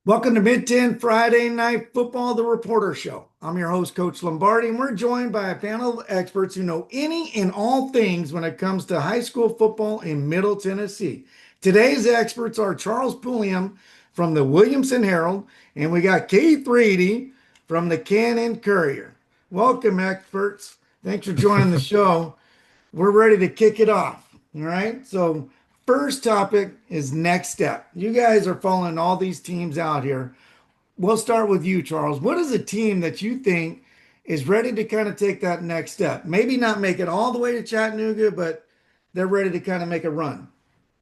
Welcome to Mid 10 Friday Night Football, the Reporter Show. I'm your host, Coach Lombardi, and we're joined by a panel of experts who know any and all things when it comes to high school football in Middle Tennessee. Today's experts are Charles Pulliam from the Williamson Herald, and we got Keith Reedy from the Cannon Courier. Welcome, experts. Thanks for joining the show. We're ready to kick it off. All right. So, first topic is next step. You guys are following all these teams out here. We'll start with you, Charles. What is a team that you think is ready to kind of take that next step? Maybe not make it all the way to Chattanooga, but they're ready to kind of make a run.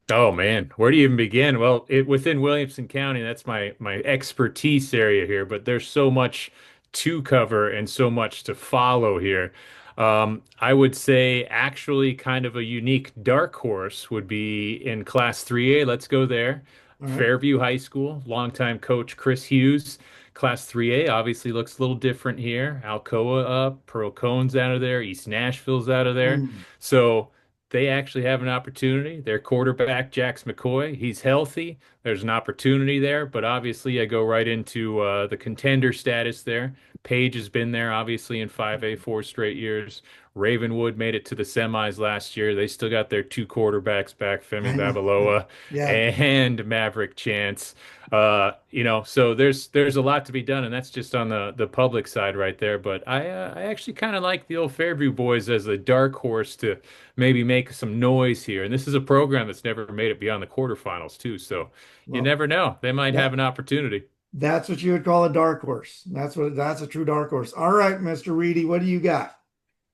Oh man, where do you even begin? Well, within Williamson County, that's my expertise area here, but there's so much to cover and so much to follow here. I would say actually kind of a unique dark horse would be in Class 3A. Let's go there. All right. Fairview High School, longtime coach Chris Hughes. Class 3A obviously looks a little different here. Alcoa up, Pearl Cone's out of there, East Nashville's out of there. Mm. So they actually have an opportunity. Their quarterback, Jax McCoy, he's healthy. There's an opportunity there, but obviously I go right into the contender status there. Page has been there, obviously, in 5A 4 straight years. Ravenwood made it to the semis last year. They still got their two quarterbacks back, Femi I know. Yeah. Babaloa Yeah. and Maverick Chance. So there's a lot to be done, and that's just on the public side right there. But I actually kind of like the old Fairview boys as a dark horse to maybe make some noise here. And this is a program that's never made it beyond the quarterfinals too. So you Well, never know. They might have that an opportunity. that's what you would call a dark horse. That's a true dark horse. All right, Mr. Reedy, what do you got?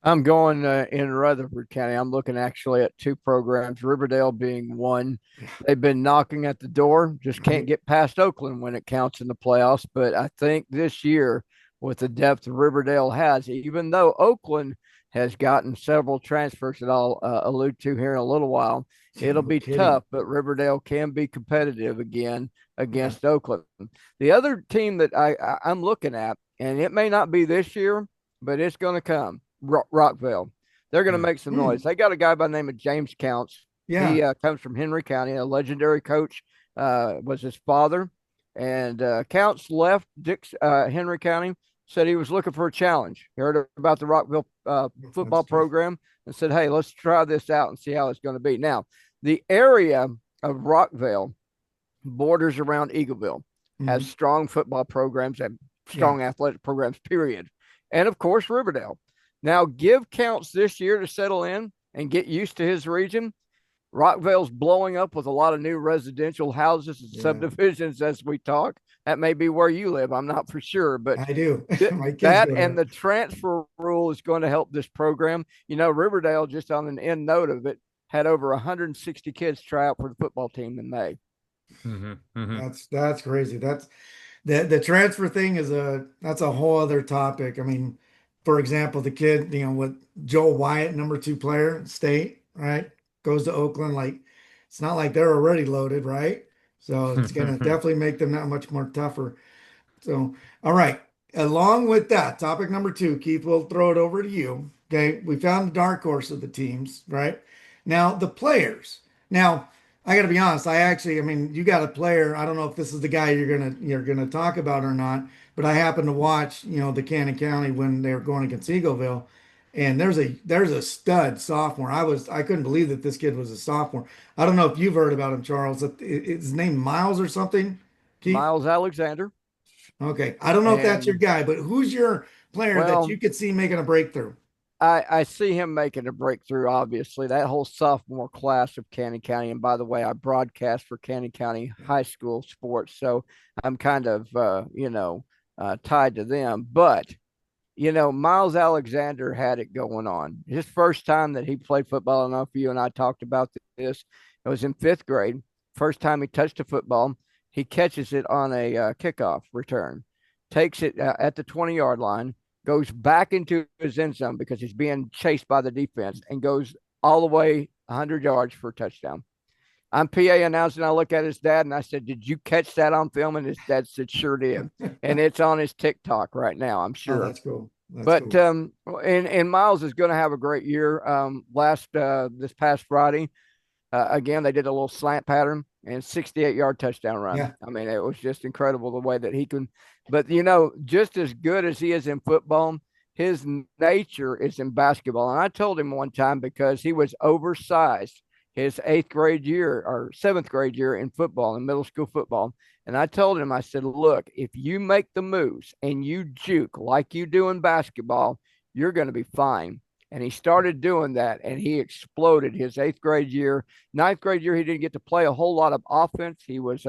I'm going in Rutherford County. I'm looking actually at two programs, Riverdale being one. They've been knocking at the door, just can't Right. get past Oakland when it counts in the playoffs. But I think this year, with the depth Riverdale has, even though Oakland has gotten several transfers that I'll allude to here in a little while, it'll No be kidding. tough, but Riverdale can be competitive again Yeah. against Oakland. The other team that I'm looking at, and it may not be this year, but it's going to come. Rockville. They're going to make some Hmm. noise. They got a guy by the name of James Counts. He Yeah. comes from Henry County. A legendary coach was his father. And Counts left Henry County, said he was looking for a challenge. He heard about the Rockville That's football tough. program and said, hey, let's try this out and see how it's going to be. Now, the area of Rockville borders around Eagleville, has Mhm. strong football programs and Yeah. strong athletic programs, period. And of course, Riverdale. Now, give Counts this year to settle in and get used to his region. Rockville's blowing up with a lot of new residential houses and Yeah. subdivisions as we talk. That may be where you live. I'm not for sure, but I do. My kids that go and there. the transfer rule is going to help this program. Riverdale, just on an end note of it, had over 160 kids try out for the football team in May. Hmm hmm That's crazy. That's the transfer thing is that's a whole other topic. I mean, for example, the kid, with Joel Wyatt, number two player, state, right, goes to Oakland. Like, it's not like they're already loaded, right? So it's gonna definitely make them that much more tougher. So, all right. Along with that, topic number two, Keith, we'll throw it over to you. Okay. We found the dark horse of the teams, right? Now, the players. Now, I got to be honest. I mean, you got a player. I don't know if this is the guy you're gonna talk about or not, but I happened to watch, the Cannon County when they were going against Eagleville, and there's a stud sophomore. I couldn't believe that this kid was a sophomore. I don't know if you've heard about him, Charles. Is his name Miles or something, Keith? Miles Alexander. Okay. I don't know if that's your And guy, but who's your player that you well, could see making a breakthrough? I see him making a breakthrough, obviously. That whole sophomore class of Cannon County. And by the way, I broadcast for Cannon County High School sports. So I'm kind of, tied to them. But, Miles Alexander had it going on. His first time that he played football, I don't know if you and I talked about this, it was in fifth grade. First time he touched a football, he catches it on a kickoff return, takes it at the 20-yard line, goes back into his end zone because he's being chased by the defense and goes all the way 100 yards for a touchdown. I'm PA announcing. I look at his dad and I said, "Did you catch that on film?" And his dad said, "Sure did." And it's on his TikTok right now, I'm Oh, sure. that's cool. That's But cool. and Miles is going to have a great year. Last this past Friday, again they did a little slant pattern and 68-yard touchdown run. Yeah. I mean, it was just incredible the way that he can. But just as good as he is in football, his nature is in basketball. And I told him one time because he was oversized his eighth grade year or seventh grade year in football, in middle school football. And I told him, I said, look, if you make the moves and you juke like you do in basketball, you're going to be fine. And he started doing that and he exploded his eighth grade year. Ninth grade year, he didn't get to play a whole lot of offense. He was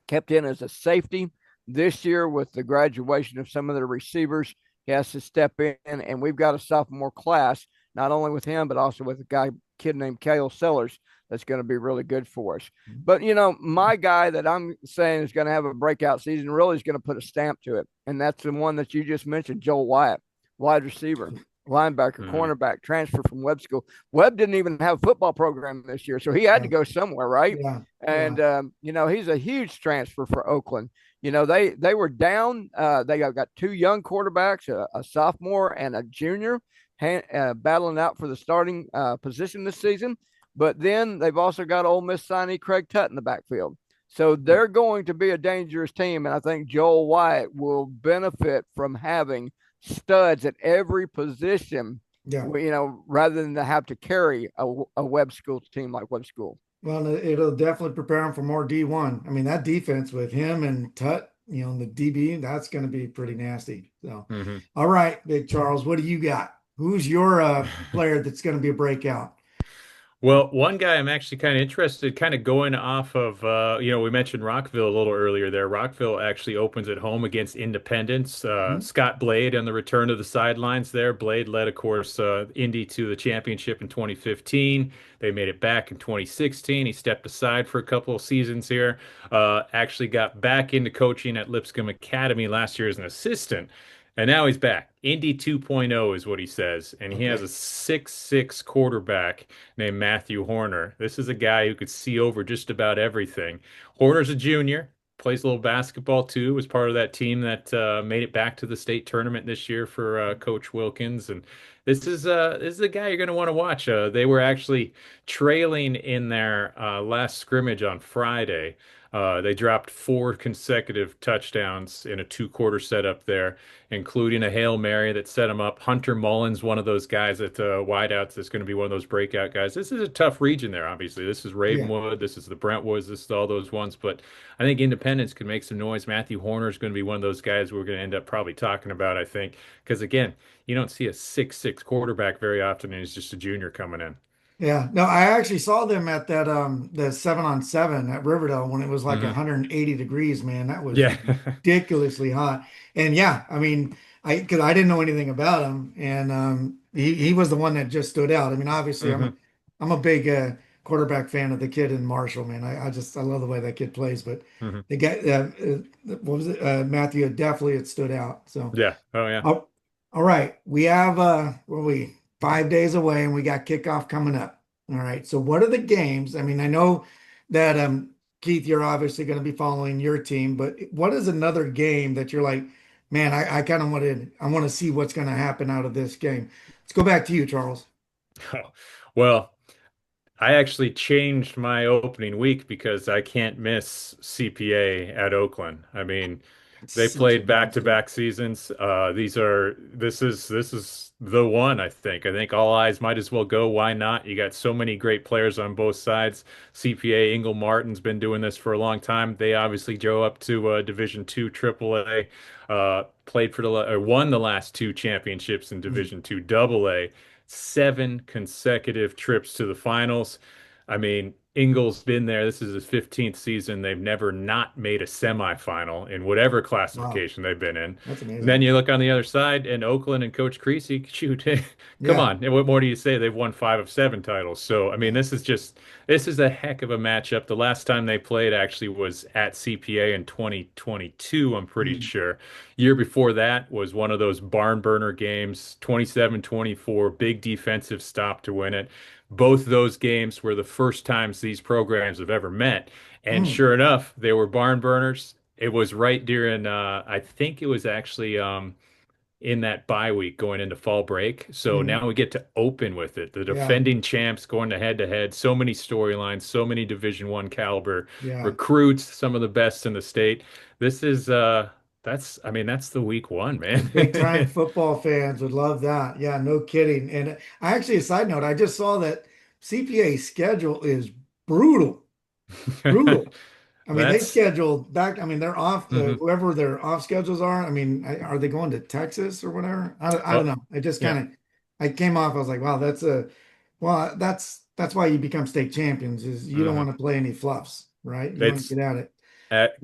kept in as a safety. This year, with the graduation of some of the receivers, he has to step in, and we've got a sophomore class, not only with him, but also with a kid named Kale Sellers that's going to be really good for us. But, my guy that I'm saying is going to have a breakout season really is going to put a stamp to it. And that's the one that you just mentioned, Joel Wyatt, wide receiver, linebacker, Mhm. cornerback, transfer from Webb School. Webb didn't even have a football program this year, so he had to Yeah. go somewhere, right? Yeah. And Yeah. he's a huge transfer for Oakland. They were down. They got two young quarterbacks, a sophomore and a junior, battling out for the starting position this season. But then they've also got Ole Miss signee Craig Tutt in the backfield. So they're going to be a dangerous team, and I think Joel Wyatt will benefit from having studs at every position. Yeah. Rather than to have to carry a Webb School team like Webb School. Well, it'll definitely prepare him for more D1. I mean, that defense with him and Tut, the DB, that's going to be pretty nasty. So, Mhm. all right, Big Charles, what do you got? Who's your player that's going to be a breakout? Well, one guy I'm actually kind of interested, kind of going off of, we mentioned Rockville a little earlier there. Rockville actually opens at home against Independence. Mhm. Scott Blade on the return to the sidelines there. Blade led, of course, Indy to the championship in 2015. They made it back in 2016. He stepped aside for a couple of seasons here. Actually got back into coaching at Lipscomb Academy last year as an assistant. And now he's back. Indy 2.0 is what he says. And he has Okay. a 6'6" quarterback named Matthew Horner. This is a guy who could see over just about everything. Horner's a junior, plays a little basketball too, was part of that team that made it back to the state tournament this year for Coach Wilkins. And this is a guy you're going to want to watch. They were actually trailing in their last scrimmage on Friday. They dropped four consecutive touchdowns in a two-quarter setup there, including a Hail Mary that set him up. Hunter Mullins, one of those guys at wideouts that's going to be one of those breakout guys. This is a tough region there, obviously. This is Yeah. Ravenwood, this is the Brentwoods, this is all those ones. But I think Independence can make some noise. Matthew Horner is going to be one of those guys we're going to end up probably talking about, I think, because again, you don't see a 6'6" quarterback very often, and he's just a junior coming in. Yeah. No, I actually saw them at that the 7-on-7 at Riverdale when it was like Hmm. 180 degrees, man. That was Yeah. ridiculously hot. And yeah, I mean, because I didn't know anything about him, and he was the one that just stood out. I mean, obviously, Hmm. I'm a big quarterback fan of the kid in Marshall, man. I love the way that kid plays, but Hmm. the guy what was it? Matthew definitely it stood out. So. Yeah. Oh, yeah. Oh, all right. We have what are we 5 days away and we got kickoff coming up. All right. So what are the games? I mean, I know that Keith, you're obviously going to be following your team, but what is another game that you're like, man, I kind of want to see what's going to happen out of this game. Let's go back to you, Charles. Well, I actually changed my opening week because I can't miss CPA at Oakland. I mean, It's they such a played monster. back-to-back seasons. This is the one, I think. I think all eyes might as well go. Why not? You got so many great players on both sides. CPA Ingle Martin's been doing this for a long time. They obviously go up to Division Two AAA. Played for or won the last two championships in Mm. Division Two AA. Seven consecutive trips to the finals. I mean, Ingles been there. This is his 15th season. They've never not made a semifinal in whatever Wow, classification they've been in. that's And then amazing. you look on the other side, and Oakland and Coach Creasy, shoot, come Yeah, on. And what more do you say? They've won five of seven titles. So, I mean, yeah. this is a heck of a matchup. The last time they played actually was at CPA in 2022, I'm pretty Mm. sure. Year before that was one of those barn burner games, 27-24, big defensive stop to win it. Both those games were the first times these programs have ever met. And Mm. sure enough, they were barn burners. It was right during, I think it was actually in that bye week going into fall break. So Mhm. now we get to open with it. The Yeah, defending champs going to head to head. So many storylines, so many Division I caliber yeah. recruits, some of the best in the state. This is that's I mean that's the week one, The big time man. football fans would love that. Yeah, no kidding. And I actually, a side note, I just saw that CPA schedule is brutal, brutal. I mean, they That's scheduled back. I mean, they're off, mhm. whoever their off schedules are. I mean, are they going to Texas or whatever? I don't Oh, know. I just yeah. kind of, I came off. I was like, wow, well, that's why you become state champions is you don't Mhm. want to play any fluffs, right? You want to It's get at it.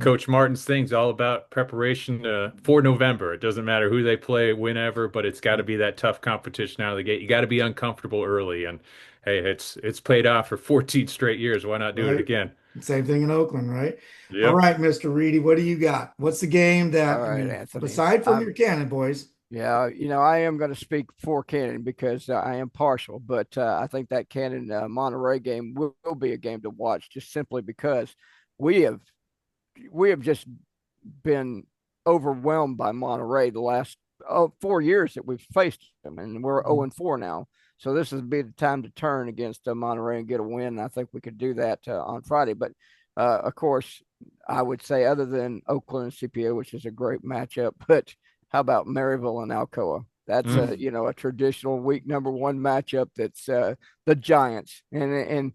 Coach Martin's thing's all about preparation for November. It doesn't matter who they play, whenever, but it's got to be that tough competition out of the gate. You got to be uncomfortable early, and hey, it's paid off for 14 straight years. Why not do it Right? again? Same thing in Oakland, right? All Yep. right, Mr. Reedy, what do you got? What's the game All that, I right, mean, Anthony. aside from your Cannon boys? Yeah, I am going to speak for Cannon because I am partial, but I think that Cannon Monterey game will be a game to watch just simply because we have we have just been overwhelmed by Monterey the last 4 years that we've faced them, and we're 0 and 4 now. So this would be the time to turn against Monterey and get a win. I think we could do that on Friday. But of course, I would say other than Oakland and CPA, which is a great matchup, but how about Maryville and Alcoa? That's Mm. a traditional week number one matchup. That's the Giants, and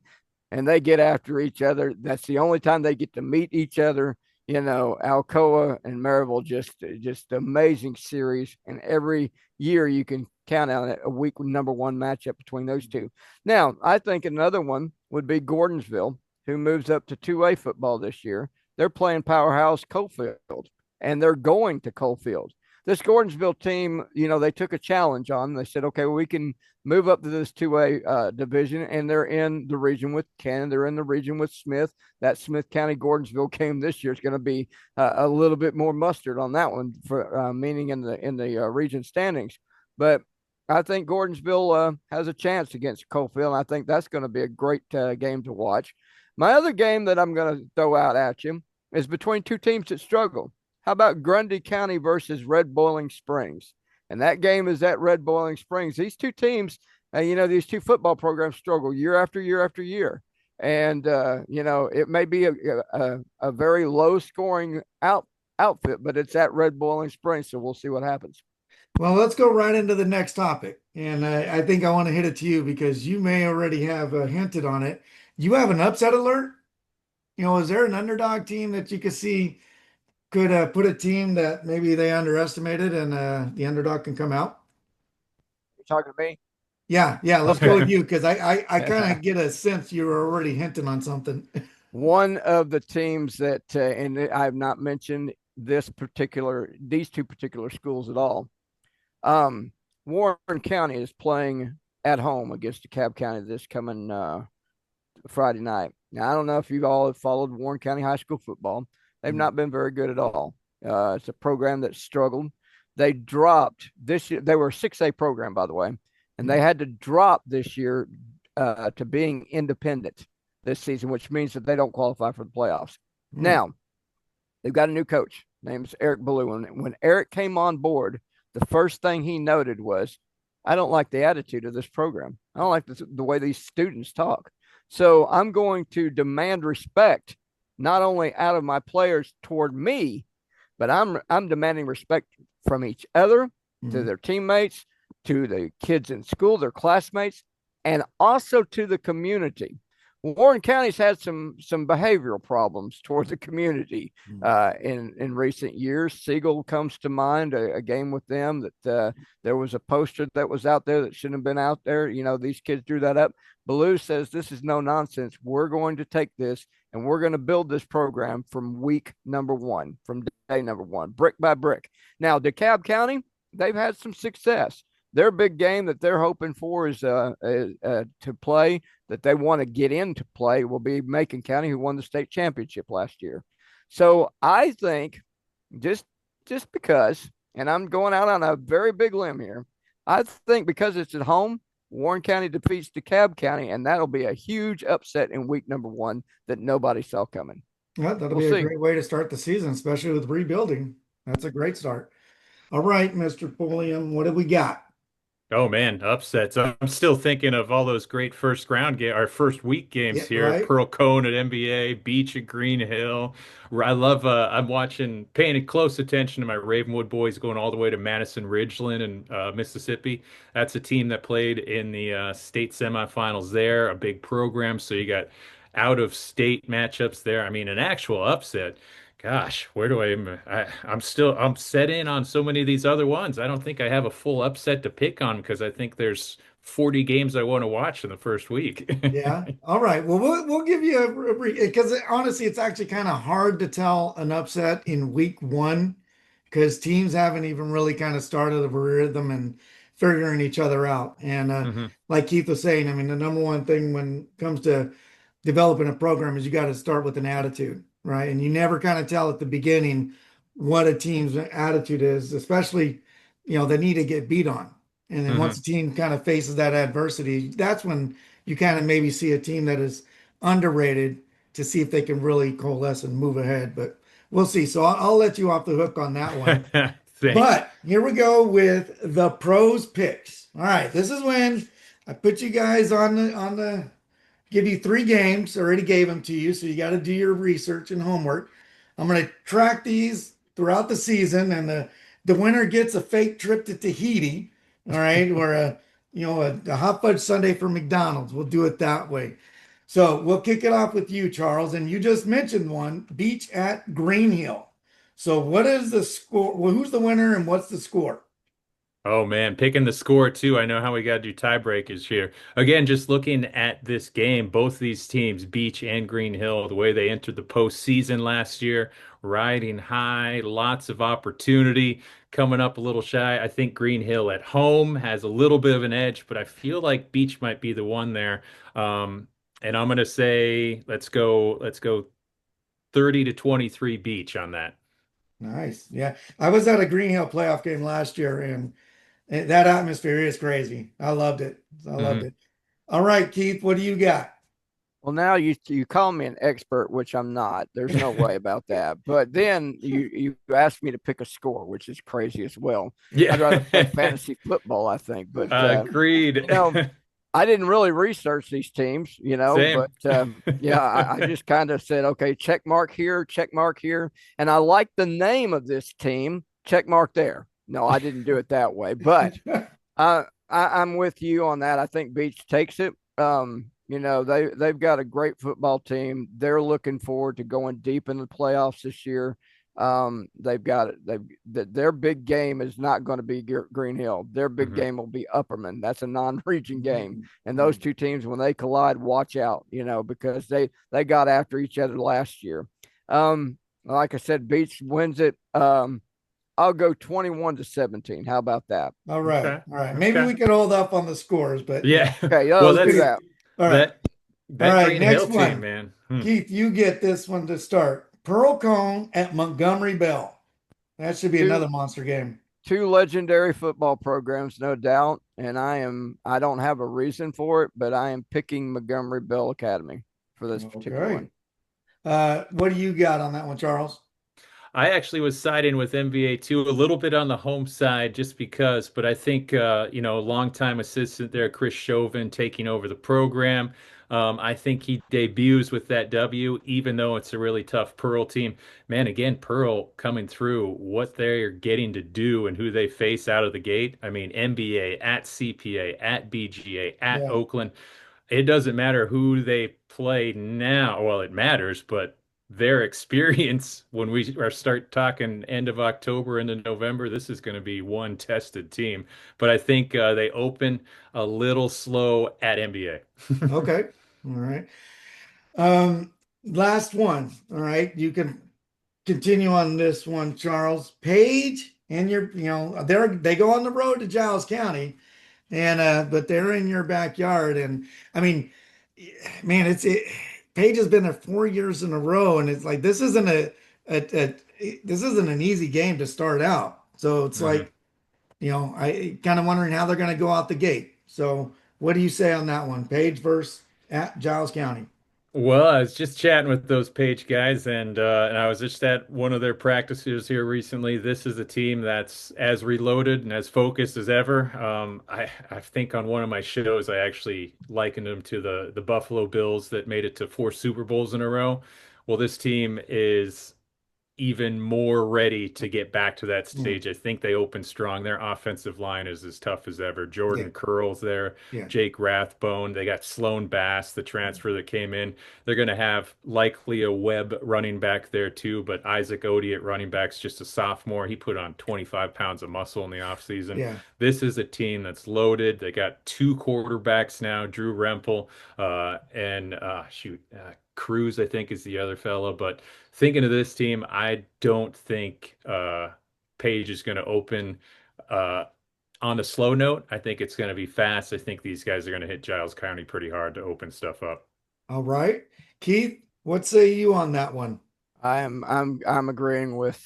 they get after each other. That's the only time they get to meet each other. Alcoa and Maryville just amazing series, and every year you can count on it a week number one matchup between those two. Now, I think another one would be Gordonsville, who moves up to 2A football this year. They're playing powerhouse Coalfield, and they're going to Coalfield. This Gordonsville team, they took a challenge on. They said, okay, well, we can move up to this 2A division, and they're in the region with Cannon. They're in the region with Smith. That Smith County Gordonsville game this year is going to be a little bit more mustard on that one for meaning in the region standings. But I think Gordonsville has a chance against Coalfield. And I think that's going to be a great game to watch. My other game that I'm going to throw out at you is between two teams that struggle. How about Grundy County versus Red Boiling Springs? And that game is at Red Boiling Springs. These two teams, these two football programs struggle year after year after year. And, it may be a very low scoring outfit, but it's at Red Boiling Springs. So we'll see what happens. Well, let's go right into the next topic. And I think I want to hit it to you because you may already have hinted on it. You have an upset alert? Is there an underdog team that you could see could put a team that maybe they underestimated and the underdog can come out? You talking to me? Yeah, yeah, let's go with Okay. you because I kind of get a sense you were already hinting on something. One of the teams that, and I have not mentioned these two particular schools at all. Um, Warren County is playing at home against DeKalb County this coming Friday night. Now, I don't know if you all have followed Warren County High School football. They've not been very good at all. It's a program that struggled. They dropped this year. They were a 6A program, by the way, and they had to drop this year to being independent this season, which means that they don't qualify for the playoffs. Hmm. Now, they've got a new coach. Name's Eric Ballou. And when Eric came on board, the first thing he noted was, I don't like the attitude of this program. I don't like the way these students talk. So I'm going to demand respect, not only out of my players toward me, but I'm demanding respect from each other, to Mhm. their teammates, to the kids in school, their classmates, and also to the community. Warren County's had some behavioral problems towards the community in recent years. Siegel comes to mind, a game with them that there was a poster that was out there that shouldn't have been out there. These kids drew that up. Ballou says this is no nonsense. We're going to take this and we're going to build this program from week number one, from day number one, brick by brick. Now, DeKalb County, they've had some success. Their big game that they're hoping for is to play, that they want to get into play, will be Macon County, who won the state championship last year. So I think just just because, and I'm going out on a very big limb here, I think because it's at home, Warren County defeats DeKalb County, and that'll be a huge upset in week number one that nobody saw coming. Yeah, that'll We'll be a see. great way to start the season, especially with rebuilding. That's a great start. All right, Mr. Pulliam, what do we got? Oh man, upsets. I'm still thinking of all those great first round game, our first week Yeah, games here. right. Pearl Cone at NBA, Beach at Green Hill. I love I'm watching, paying close attention to my Ravenwood boys going all the way to Madison Ridgeland and Mississippi. That's a team that played in the state semifinals there, a big program. So you got out of state matchups there. I mean, an actual upset. Gosh, where do I'm set in on so many of these other ones. I don't think I have a full upset to pick on because I think there's 40 games I want to watch in the first week. Yeah. All right. Well, we'll give you because honestly, it's actually kind of hard to tell an upset in week one because teams haven't even really kind of started a rhythm and figuring each other out. And hmm like Keith was saying, I mean, the number one thing when it comes to developing a program is you got to start with an attitude, right? And you never kind of tell at the beginning what a team's attitude is, especially, they need to get beat on. And then once hmm a team kind of faces that adversity, that's when you kind of maybe see a team that is underrated to see if they can really coalesce and move ahead. But we'll see. So I'll let you off the hook on that one. Thanks. But here we go with the pros picks. All right, this is when I put you guys on the give you three games. I already gave them to you, so you got to do your research and homework. I'm going to track these throughout the season, and the winner gets a fake trip to Tahiti. All right, or a hot fudge sundae for McDonald's. We'll do it that way. So we'll kick it off with you, Charles, and you just mentioned one, Beach at Green Hill. So what is the score? Well, who's the winner and what's the score? Oh man, picking the score too. I know how we got to do tiebreakers here. Again, just looking at this game, both these teams, Beach and Green Hill, the way they entered the postseason last year, riding high, lots of opportunity, coming up a little shy. I think Green Hill at home has a little bit of an edge, but I feel like Beach might be the one there. And I'm gonna say let's go 30 to 23 Beach on that. Nice. Yeah. I was at a Green Hill playoff game last year and that atmosphere is crazy. I loved it. I loved hmm it. All right, Keith, what do you got? Well, now you call me an expert, which I'm not. There's no way about that. But then you asked me to pick a score, which is crazy as well. Yeah. I'd rather play fantasy football, I think. But Agreed. you know, I didn't really research these teams, Same. but yeah, I just kind of said, okay, check mark here. And I like the name of this team, check mark there. No, I didn't do it that way, but I'm with you on that. I think Beach takes it. They've got a great football team. They're looking forward to going deep in the playoffs this year. They've got it. Their big game is not going to be Green Hill. Their big Mhm. game will be Upperman. That's a non-region game, and those two teams when they collide, watch out. Because they got after each other last year. Like I said, Beach wins it. I'll go 21-17. How about that? All right. Okay. All right. Maybe Okay. we could hold up on the scores, but yeah. Yeah. Okay, yeah, Well, let's do that's that. All right. that All that right. Green Next Hill team, one. man. Keith, you get this one to start. Pearl Cone at Montgomery Bell. That should be Two another monster game. two legendary football programs, no doubt. And I don't have a reason for it, but I am picking Montgomery Bell Academy for this particular Okay. one. What do you got on that one, Charles? I actually was siding with NBA too, a little bit on the home side just because, but I think longtime assistant there, Chris Chauvin, taking over the program. I think he debuts with that W, even though it's a really tough Pearl team. Man, again, Pearl coming through what they're getting to do and who they face out of the gate. I mean, NBA at CPA, at BGA, at Yeah. Oakland. It doesn't matter who they play now. Well, it matters, but their experience when we are start talking end of October into November, this is going to be one tested team. But I think they open a little slow at NBA. Okay. All right. Um, Last one. All right. You can continue on this one, Charles. Page and they go on the road to Giles County, and but they're in your backyard, and I mean, man, Page has been there 4 years in a row, and it's like this isn't an easy game to start out. So it's Mhm. like, I kind of wondering how they're going to go out the gate. So what do you say on that one? Page versus at Giles County. Well, I was just chatting with those Page guys, and I was just at one of their practices here recently. This is a team that's as reloaded and as focused as ever. I think on one of my shows, I actually likened them to the Buffalo Bills that made it to 4 Super Bowls in a row. Well, this team is even more ready to get back to that Mm, stage. I think they open strong. Their offensive line is as tough as ever. yeah, Jordan Curls there, yeah, Jake Rathbone. They got Sloan Bass, the transfer that came in. They're going to have likely a Webb running back there too, but Isaac Odie at running back's just a sophomore. He put on 25 pounds of muscle in the offseason. yeah. This is a team that's loaded. They got 2 quarterbacks now, Drew Rempel, Cruz, I think, is the other fella. But thinking of this team, I don't think Page is going to open uh, on a slow note. I think it's going to be fast. I think these guys are going to hit Giles County pretty hard to open stuff up. All right. Keith, what say you on that one? I'm agreeing with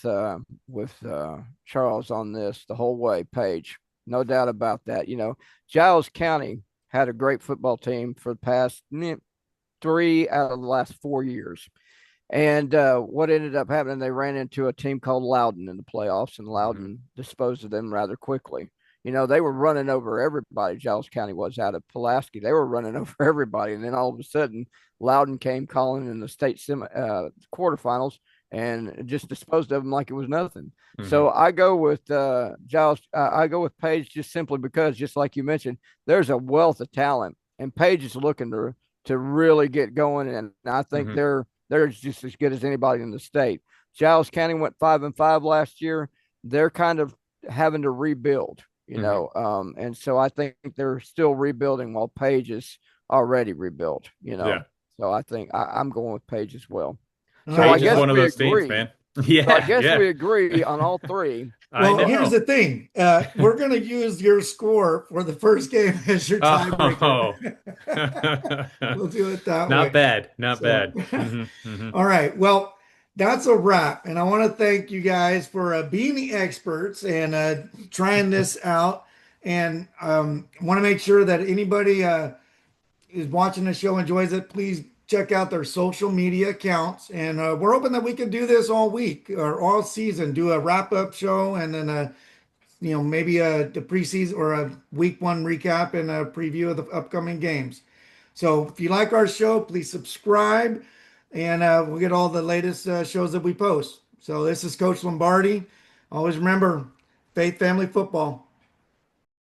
Charles on this the whole way, Paige. No doubt about that. Giles County had a great football team for the past 3 out of the last 4 years. And what ended up happening, they ran into a team called Loudon in the playoffs, and Mhm. Loudon disposed of them rather quickly. They were running over everybody. Giles County was out of Pulaski. They were running over everybody. And then all of a sudden, Loudon came calling in the state quarterfinals and just disposed of them like it was nothing. Mhm. So I go with Giles. I go with Page just simply because, just like you mentioned, there's a wealth of talent, and Page is looking to really get going. And I think Mhm. they're just as good as anybody in the state. Giles County went 5-5 last year. They're kind of having to rebuild, Mhm. and so I think they're still rebuilding while Page is already rebuilt. Yeah. So I think I'm going with Page as well. All So I Page right. is guess one Well, of we those teams, agree. man. So I Yeah, guess yeah. we agree on all three. I well, here's know. the thing. We're going to use your score for the first game as your tiebreaker. Oh. We'll do it that Not way. bad. Not So, bad. Hmm. all right. Well, that's a wrap. And I want to thank you guys for being the experts and trying this out. And want to make sure that anybody is watching the show enjoys it, please check out their social media accounts. And we're hoping that we can do this all week or all season, do a wrap up show and then maybe the preseason or a week one recap and a preview of the upcoming games. So if you like our show, please subscribe and we'll get all the latest shows that we post. So this is Coach Lombardi. Always remember faith, family, football.